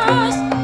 Thank you.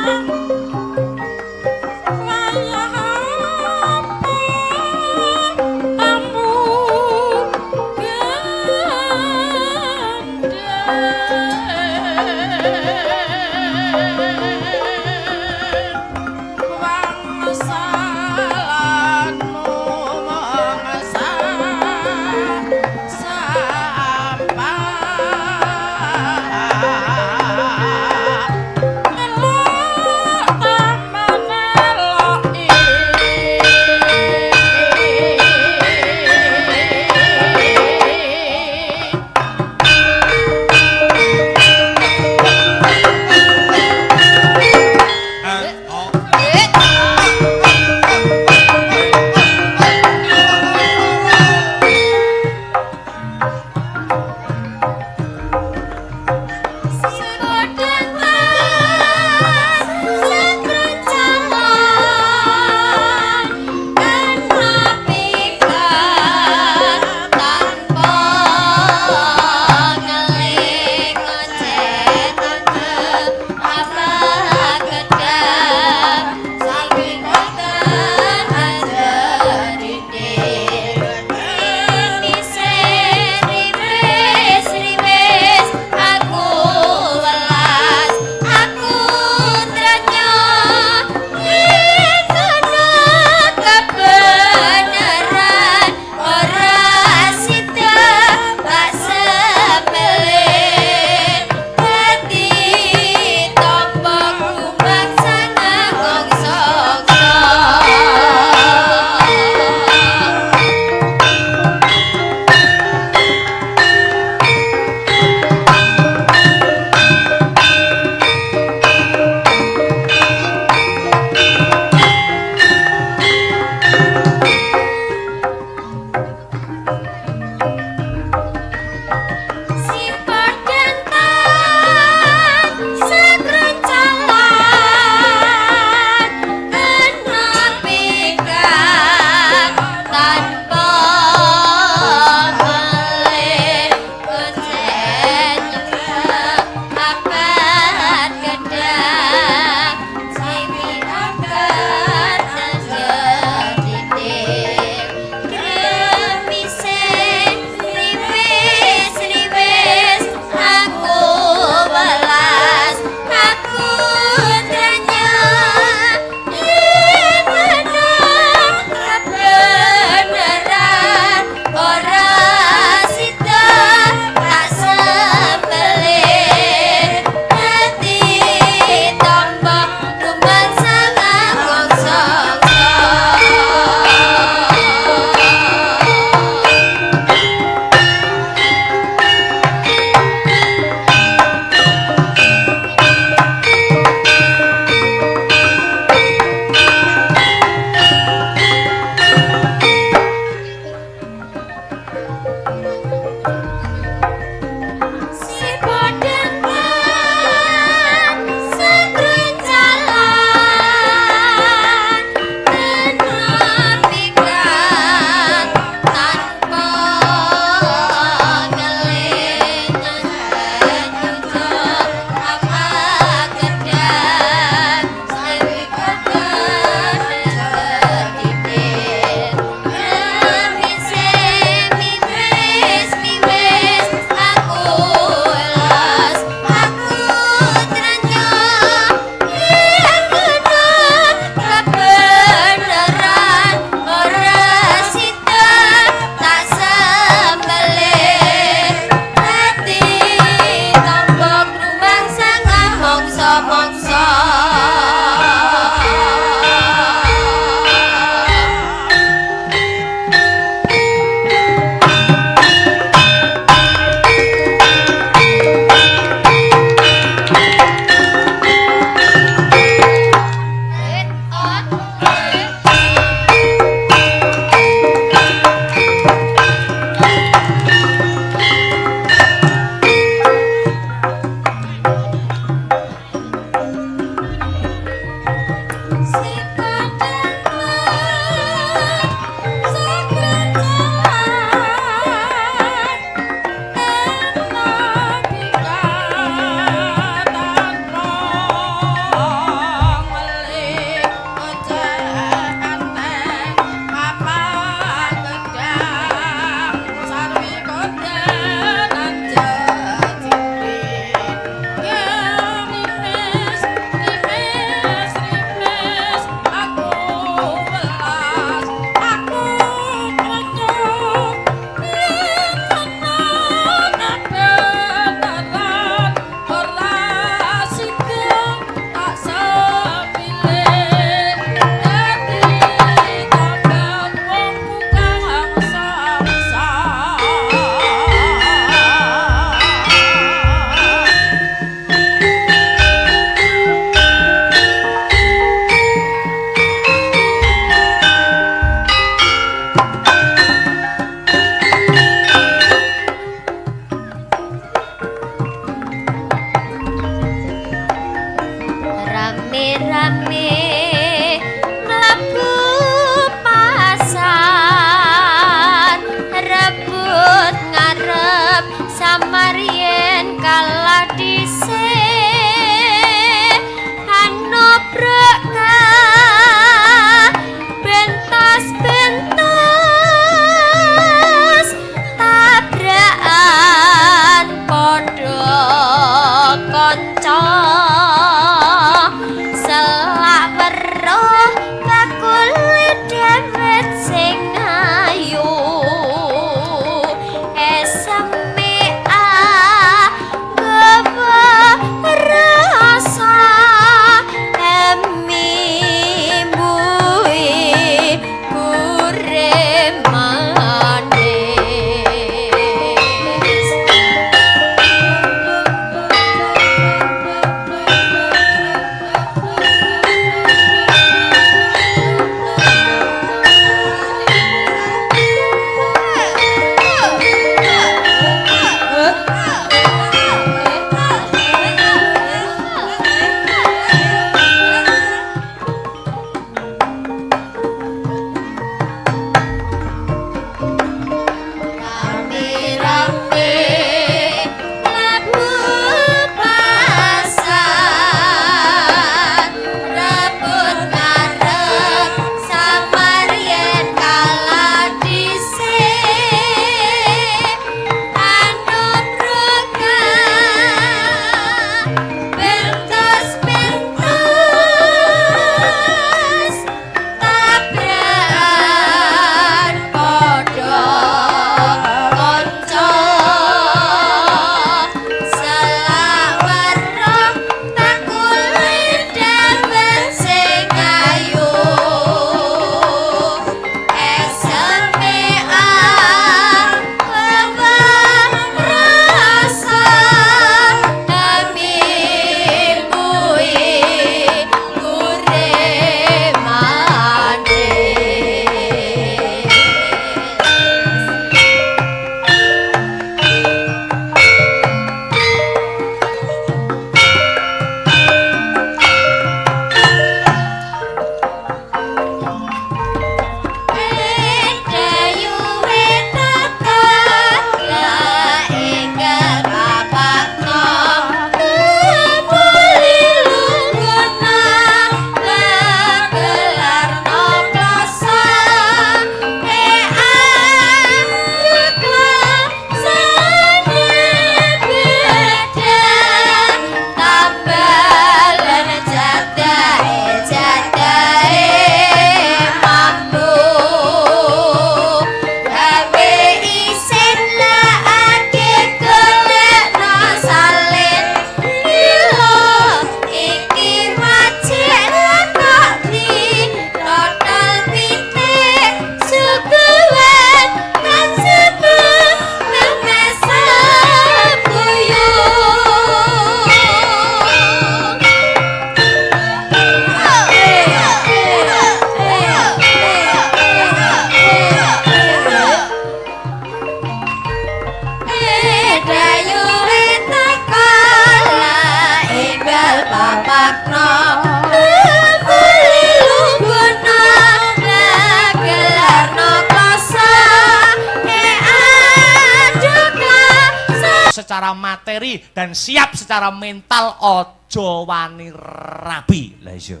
secara materi dan siap secara mental, ojo wani rabi. Lah iya.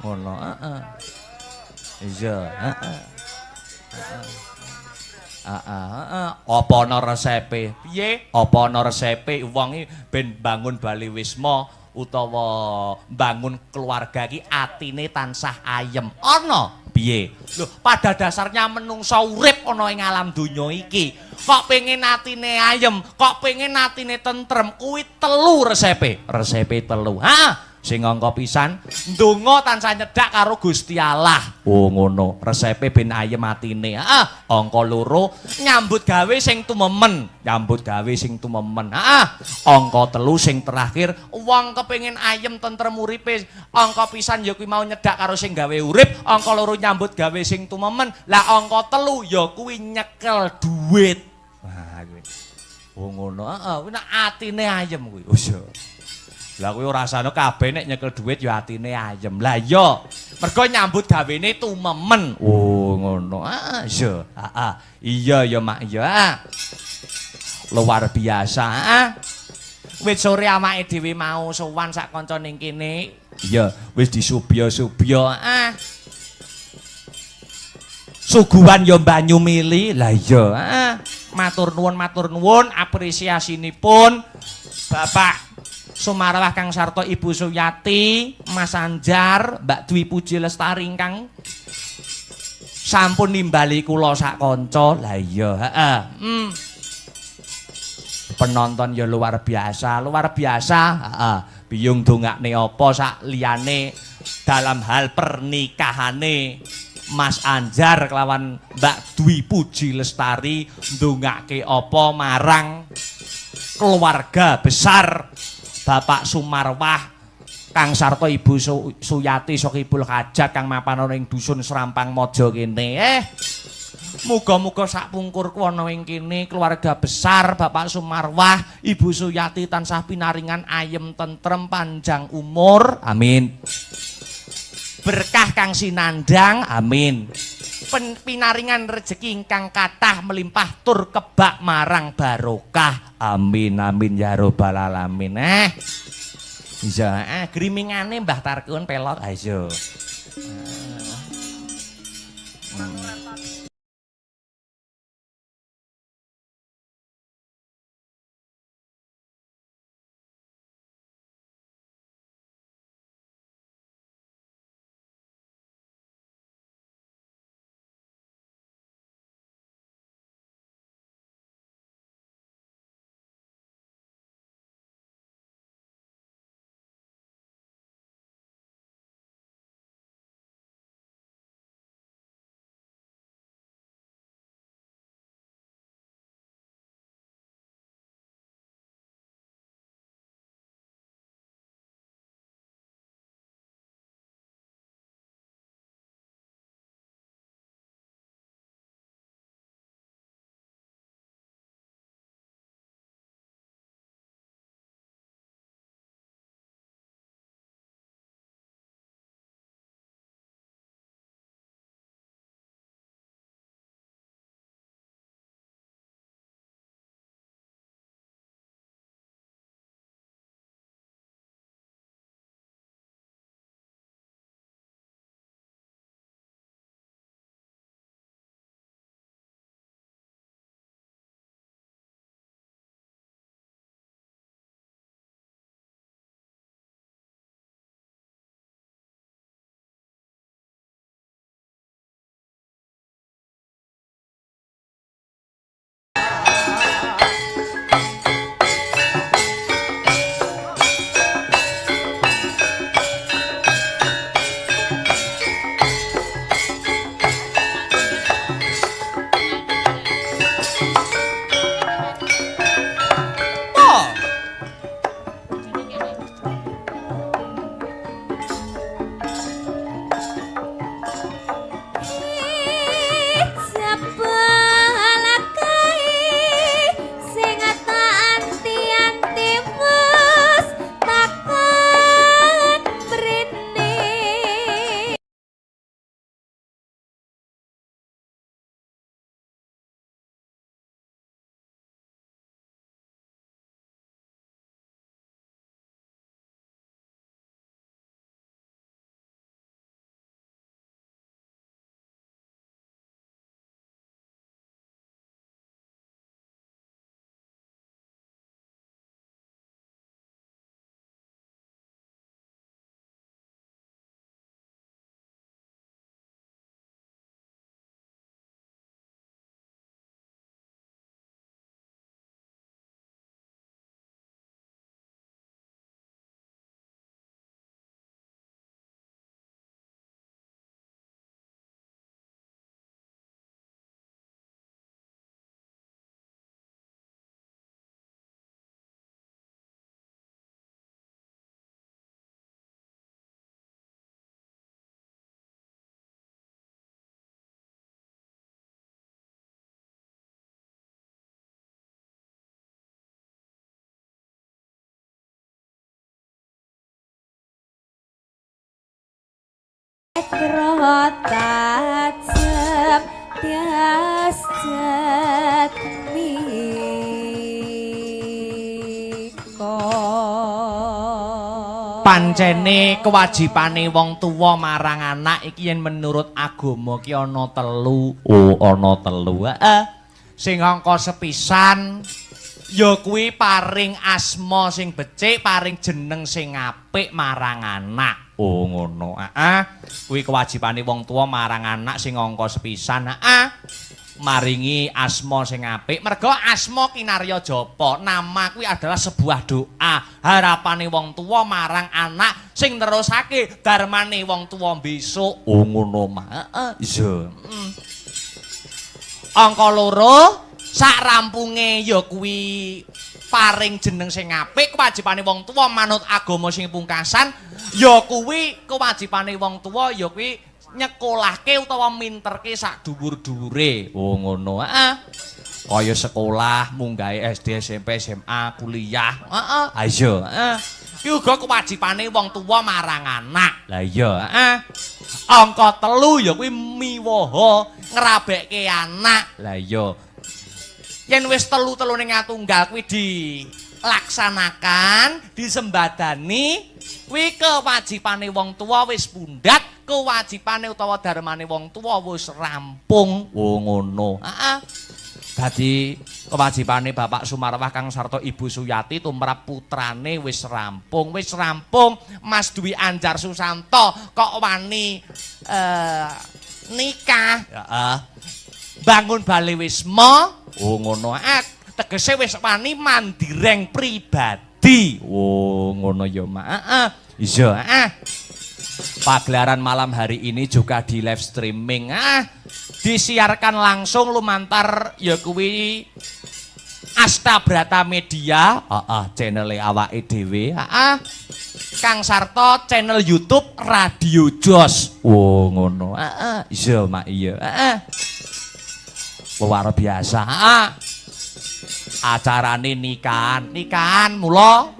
Ngono, heeh. Iya, heeh. Apa ana resepe? Piye? Apa ana resepe wong iki ben bangun Bali Wisma utawa bangun keluarga iki atine tansah ayem. Ana piye? Lho, pada dasarnya menungso urip ana ing alam donya iki. Kok pengen atine ayem, kok pengen atine tentrem, kuwi telu resepe. Resepe telu. Ha? Sing angka pisan ndonga tansah nyedak karo Gusti Allah. Oh ngono, resepe ben ayem atine. Heeh, angka loro nyambut gawe sing tumemen, nyambut gawe sing tumemen. Heeh, angka telu sing terakhir wong kepengin ayem tentrem uripe. Angka pisan ya kuwi mau nyedak karo sing gawe urip, angka loro nyambut gawe sing tumemen. Lah angka telu ya kuwi nyekel duit. Wah kuwi. Oh ngono, heeh, kuwi nek atine ayem kuwi. Oh iya. Lah kuwi ora rasane kabeh nek nyekel dhuwit ya atine ayem. Lah iya, mergo nyambut gawene tumemen. Oh, ngono. Ah, iya. Heeh. Iya ya, Mak. Iya. Luar biasa. Wis sore awake dhewe mau sowan sak kanca ning kene. Iya, wis disubya-subya. Suguhan ya banyu mili. Lah iya. Matur nuwun apresiasinipun Bapak Sumarwah Kang Sarto, Ibu Suyati, Mas Anjar, Mbak Dwi Puji Lestari ingkang sampun nimbali kula sak kanca. Lah iya, heeh. Penonton ya luar biasa, heeh. Biyung dongakne apa sak liyane dalam hal pernikahane Mas Anjar kelawan Mbak Dwi Puji Lestari ndongake apa marang keluarga besar Bapak Sumarwah Kang Sarto, Ibu Suyati Sokibul Hajat kang mapan ana ing dusun Serampang Maja kene. Muga-muga sak pungkurku ana ing kene keluarga besar Bapak Sumarwah, Ibu Suyati tansah pinaringan ayem tentrem panjang umur. Amin. Berkah kang sinandang. Amin. Pinaringan rezeki ingkang kathah melimpah tur kebak marang barokah. Amin amin ya robbal alamin. Iya, grimingane Mbah Tarkun pelok ayo. rotajep tias pancene kewajibane wong tuwa marang anak iki yen menurut agama ki ana telu. Oh, ana telu. Heeh. Sing angka sepisan ya kuwi paring asma sing becik, paring jeneng sing apik marang anak. Oh, ngono. Heeh. Kuwi kewajibane wong tuwa marang anak sing angka sepisan. Heeh. Maringi asma sing apik. Merga asma kinarya japa. Nama kuwi adalah sebuah doa. Harapane wong tuwa marang anak sing nerusake darmane wong tuwa besok. Oh ngono mah. Heeh. Iya. Angka loro sak rampunge ya kuwi paring jeneng sing apik. Kewajibane wong tuwa manut agama sing pungkasan ya kuwi kewajibane wong tuwa ya kuwi nyekolahke utawa minterke sak dhuwur-dhuwure. Oh ngono. Heeh. Kaya sekolah munggahe SD, SMP, SMA, kuliah. Heeh. Ha iya. Heeh. Ki uga kewajibane wong tuwa marang anak. Lah iya. Heeh. Angka 3 ya kuwi miwaha ngrabekke anak. Lah iya. Yen wis telu-telune ngatunggal kuwi dilaksanakan, disembadani, kuwi kewajibane wong tuwa wis pundhat, kewajibane utawa dharmane wong tuwa wis rampung. Oh ngono. Heeh. Dadi kewajibane Bapak Sumarwah Kang sarta Ibu Suyati tumrap putrane wis rampung. Wis rampung Mas Dwi Anjar Susanto kok wani nikah. Heeh. Bangun Bali Wisma. Oh ngono. Tegese wis wani mandireng pribadi. Oh ngono ya Mak. Heeh. Iya, heeh. Pagelaran malam hari ini juga di live streaming. Disiarkan langsung lumantar ya kuwi Asta Brata Media, channel awake dhewe. Kang Sarto channel YouTube Radio Jos. Oh ngono. Iya Mak iya. Luar biasa. Acarane nikahan mula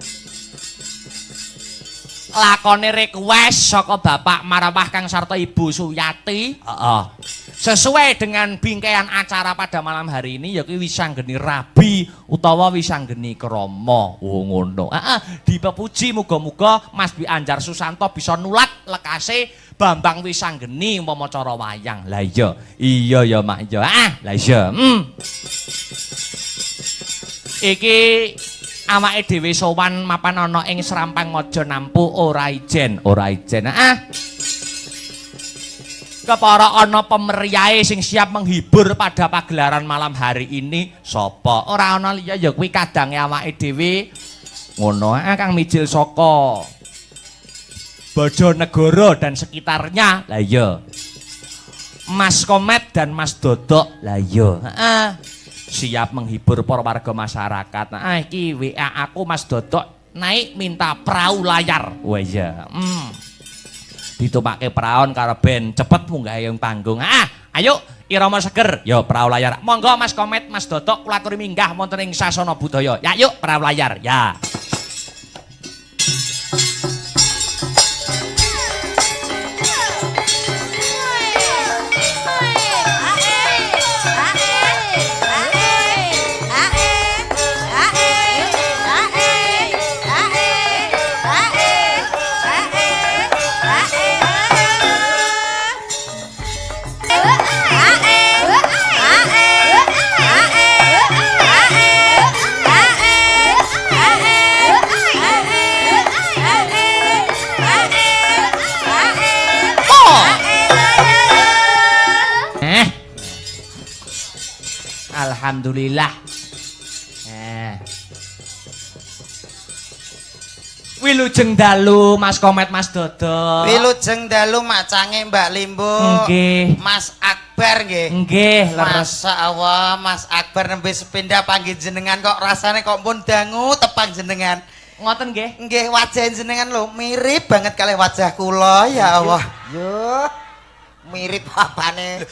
lakone request saka Bapak Marwah Kang Sarto Ibu Suyati. Sesuai dengan bingkaian acara pada malam hari ini ya kuwi Wisanggeni Rabi utawa Wisanggeni Krama. Oh ngono. Dipepuji muga-muga Mas Dwi Anjar Susanto bisa nulat lekase Bambang Wisanggeni umpama cara wayang. Lah iya. Iya ya Mak iya. Lah iya. Iki awake dhewe sowan mapan ana ing Serampang Maja Nampu ora ijen. Kepara ana pemeriahe sing siap menghibur pada pagelaran malam hari ini. Sapa? Ora ana liya ya kuwi kadange awake dhewe. Ngono Kang Mijil saka Bojonegoro dan sekitarnya. Lah iya. Mas Komet dan Mas Dodok. Lah iya. Siap menghibur para warga masyarakat. Iki WA aku Mas Dodok naik minta perahu layar. Wah iya. Ditumpake praon karo ben cepet munggah yang panggung. Ayo irama seger. Yo perahu layar. Monggo Mas Komet, Mas Dodok kula aturi minggah wonten ing sasana budaya. Ya yuk perahu layar. Ya. Alhamdulillah. Wilujeng dalu Mas Komet Mas Dodok. Wilujeng dalu macange Mbak Limbo. Nggih. Mas Akbar nggih. Nggih, leres. Masyaallah Mas Akbar nembe sepindah panggih jenengan kok rasane kok pun dangu tepang jenengan. Ngoten nggih. Nggih wajah jenengan lho mirip banget kalih wajah kula ya Allah. Yo. Mirip apane?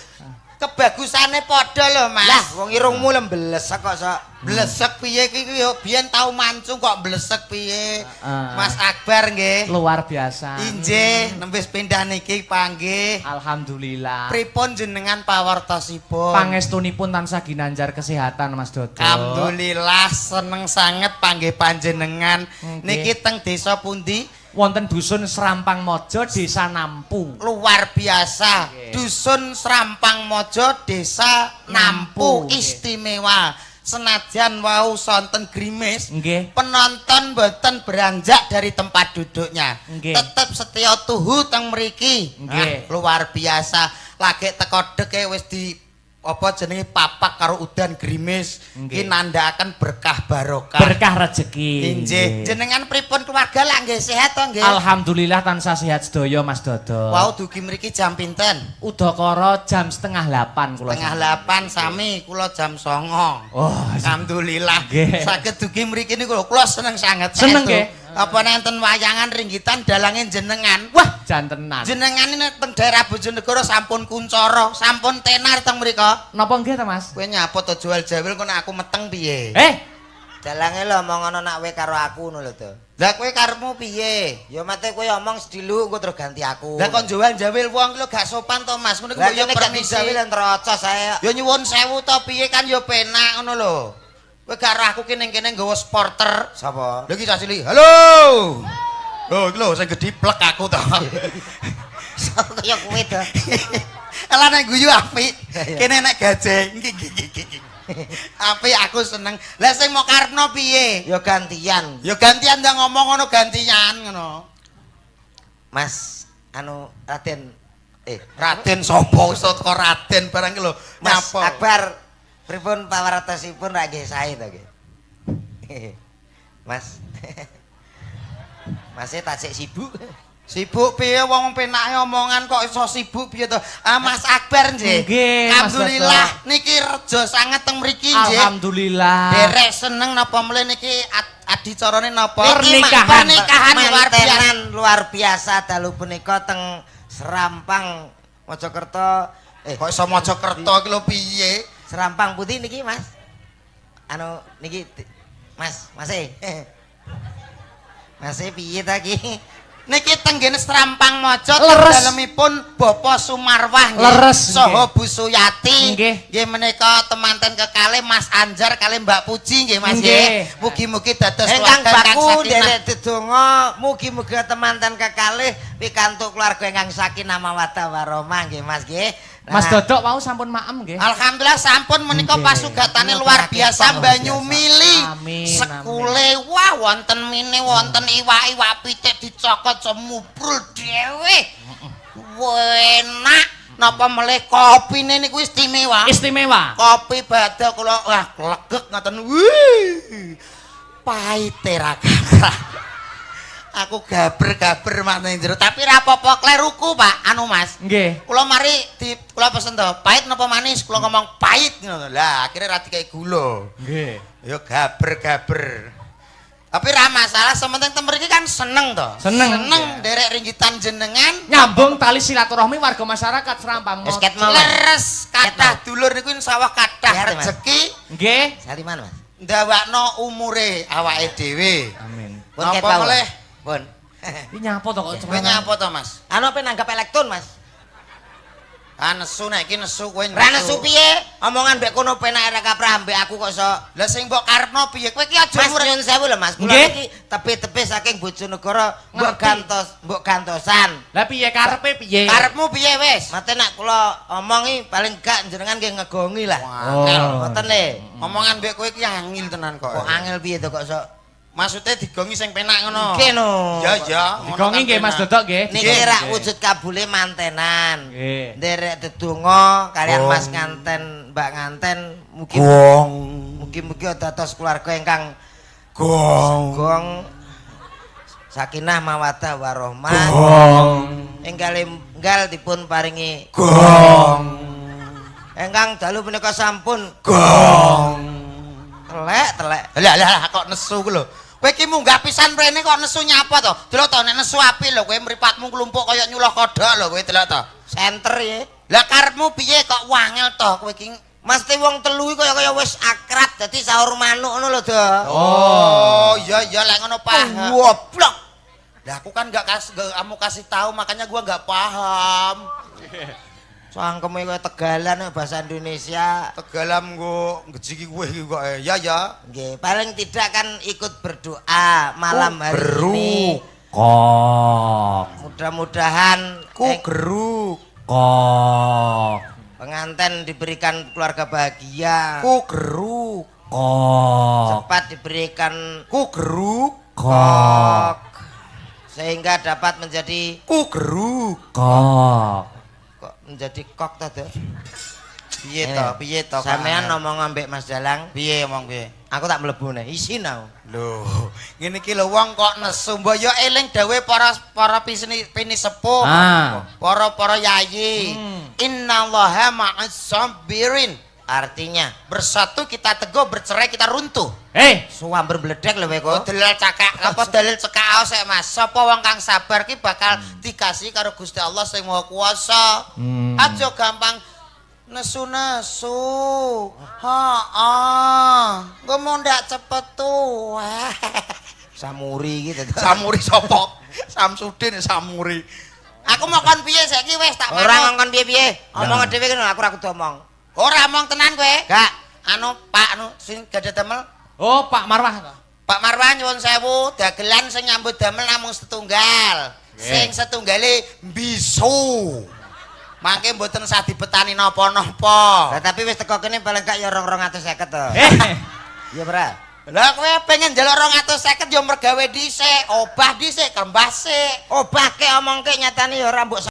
Kebagusane padha lho Mas. Lah wong irungmu lembeles kok sok. Blesek piye iki yo biyen tau mancung kok blesek piye. Heeh. Mas Akbar nggih. Luar biasa. Injih, nembis pindah niki panggih. Alhamdulillah. Pripun jenengan pawartosipun? Pangestunipun tansah ginanjar kesehatan Mas Dodo. Alhamdulillah seneng sanget panggih panjenengan. Nggih. Niki teng desa pundi? Wonten dusun Serampang Mojo, Desa Nampu. Luar biasa. Nggih. Dusun Serampang Mojo, Desa Nampu, Nampu, nggih. istimewa. Senajan wau sonten grimis, Nggih. penonton boten beranjak dari tempat duduknya. Nggih. Tetep setia tuhu teng mriki. Nggih. Luar biasa. Lagi teko deke wis di apa jenenge papak karo udan grimis. Nggih. Ki nandhaken berkah barokah. Berkah rezeki. Injih. Jenengan pripun keluarga lah nggih sehat to nggih? Alhamdulillah tansah sehat sedaya Mas Dodo. Wau dugi mriki jam pinten? Udakara jam 7:30 kula. Tengah 8 sami kula jam 09.00. Oh, Alhamdulillah. Nggih. Saged dugi mriki niku kula seneng sanget. Seneng, Saestu. nggih. Apa nenten wayangan ringgitan dalange jenengan. Wah, jantenan. Jenengan ini teng daerah Bojonegoro sampun kuncara, sampun tenar teng mriko. Napa nggih ta Mas? Kowe nyapa to jual jawil kok nek aku meteng piye? Dalange lho omong ngono nak kowe karo aku ngono lho to. Lah kowe karepmu piye? Ya mate kowe omong sedilu engko terus ganti aku. Lah kon jual jawil wong ki lho gak sopan to Mas. Ngono Lah kuwi yo kene ganti permisi. jawil ntrocos saya. Ya nyuwun sewu to piye kan yo penak ngono lho. Kowe karo aku ki ning kene nggawa sporter. Sapa? Lha iki Sasili. Halo. Lho iki lho sing gedhi plek aku to. Sapa kaya kowe to? Ala nek guyu apik. Kene nek gajeng. Apik aku seneng. Lah sing mau karepno piye? Ya gantian. Ya gantian ndang ngomong ngono gantian ngono. Mas anu Raden Raden sapa iso teko Raden barang ki lho. Mas Nyapa? Akbar pripun pawartosipun ra nggih sae to nggih. Mas. Mas tak sik sibuk. Sibuk piye wong penake omongan kok iso sibuk piye to? Ah Mas Akbar nggih. Nggih, Mas Alhamdulillah niki rejo sanget teng mriki nggih. Alhamdulillah. Derek seneng napa mle niki adicarane napa? Pernikahan. Pernikahan luar biasa. Mantenan luar biasa dalu punika teng Serampang Mojokerto. Kok iso Mojokerto iki lho piye? Serampang Putih niki Mas. Anu niki Mas, Mase. Mase piye ta ki? Niki tenggene Serampang Mojo Leres. dalemipun Bapak Sumarwah nggih. Leres, Saha nggih. Bu Suyati. Nggih. Nggih menika temanten kekalih Mas Anjar kalih Mbak Puji nggih Mas Nggih. nggih. Mugi-mugi dados Ingkang keluarga baku sakinah. derek dedonga mugi-mugi temanten kekalih pikantuk keluarga ingkang sakinah mawaddah warahmah nggih Mas nggih. Mas Dodok wau sampun maem nggih. Alhamdulillah sampun menika Nggih. pasugatane luar biasa banyu mili. Amin, Sekule wah wonten mine wonten iwak-iwak pitik dicokot semubrul dhewe. Enak napa melih kopine niku istimewa. Istimewa. Kopi badhe kula wah legek ngoten. Wih. Pahite ra kathah. Aku gaber-gaber maneh jero tapi ra apa-apa kleruku Pak anu Mas. Nggih. Kula mari kula pesen to, pahit napa manis? Kula ngomong pahit ngono. Lah, akhirnya ra dikai gula. Nggih. Ya gaber-gaber. Tapi ra masalah, sementing tem mriki kan seneng to. Seneng. Derek ringgitan jenengan. Nyambung tali silaturahmi warga masyarakat Serampang Wis Mojo. ket mau. Leres kathah dulur niku insyaallah kathah Lihat, Mas. rezeki Nggih. Saliman Mas. ndawakno umure awake dhewe. Amin. Pun ket Napa wau. meleh? Pun. Iki nyapa to kok Kowe nyapa to, Mas? Anu apa nanggap elektron Mas? Ah nesu nek iki nesu kowe. Ra nesu piye? Omongan mbek kono penak ra kaprah mbek aku kok iso. Lah sing mbok karepno piye? Kowe iki aja Mas murah. nyun sewu lho Mas. Kula Nggih. iki tepi-tepi saking Bojonegoro mbok Ngerti. gantosan. Lah piye karepe piye? Karepmu piye wis? Mate nak kula omongi paling gak jenengan nggih ngegongi lah. Angel. Ngoten le. Omongan mbek kowe iki angil tenan kok. Kok angel piye to kok iso? Maksudnya digongi sing penak ngono. Nggih no. Ya ya. ngono Digongi kan nggih Mas penak. Dodok nggih. Niki Nggih. rak wujud kabule mantenan. Nggih. Nderek dedonga kalian Gong. Mas nganten, Mbak nganten mugi Gong. mugi-mugi dados keluarga ingkang Gong. gong sakinah mawaddah warahmah. Gong. Enggal dipun paringi Gong. ingkang dalu punika sampun Gong. telek. Lah kok nesu ku lho. Kowe iki munggah pisan mrene kok nesu nyapa to? Delok to nek nesu apik lho kowe mripatmu klumpuk kaya nyuluh kodhok lho kowe delok to. Senter ya. Lah karepmu piye kok wangel to kowe iki Mesti wong telu iki kaya wis akrab dadi sahur manuk ngono lho, Do. Oh, iya iya lek ngono paham. Goblok. Lah aku kan gak kamu kasih tahu makanya gua gak paham. Sangkeme kowe Tegalan bahasa Indonesia. Tegalam gua ngejiki kowe iki kok. Ya ya. Nggih, paling tidak kan ikut berdoa malam hari geruk. ini. Kok. Mudah-mudahan Geruk. Kok. pengantin diberikan keluarga bahagia. Geruk. Kok. Cepat diberikan Geruk. Kok. sehingga dapat menjadi Geruk. Kok. kok menjadi kok ta, Do? Piye to? Sampean ngomong ambek Mas Dalang, Piye omong piye? aku tak mlebu nih, isin aku. Lho, ngene iki lho wong kok nesu mbok yo eling dawuhe para pini sepuh. Para yayi. Innallaha ma'as sabirin. Artinya, Bersatu kita teguh, bercerai kita runtuh. suamber bledek lho kowe kok. Dalil cakak apa dalil cekak sik Mas. Sapa wong kang sabar ki bakal dikasih karo Gusti Allah sing Maha Kuwasa. Aja gampang nesu-nesu. Heeh. Ngomong ndak cepet tuh. Samuri gitu. Samuri sapa? Samsudin Samuri. Aku mau kon piye saiki wis tak Ora ngongkon piye-piye. Omong dhewe kene aku ora kudu omong. Ora omong tenan kowe. Gak. Anu Pak anu sing gadah damel. Oh, Pak Marwah. Pak Marwan nyuwun sewu, dagelan sing nyambut damel namung setunggal. Sing setunggale bisu. Mangke mboten sah dibetani napa-napa. Lah tapi wis teko kene paling gak ya 250 to. Iya, Bra. Lah kowe pengen njaluk 250 ya mergawe dhisik, obah dhisik, kembas sik. Obah ke omongke nyatane ya ora mbok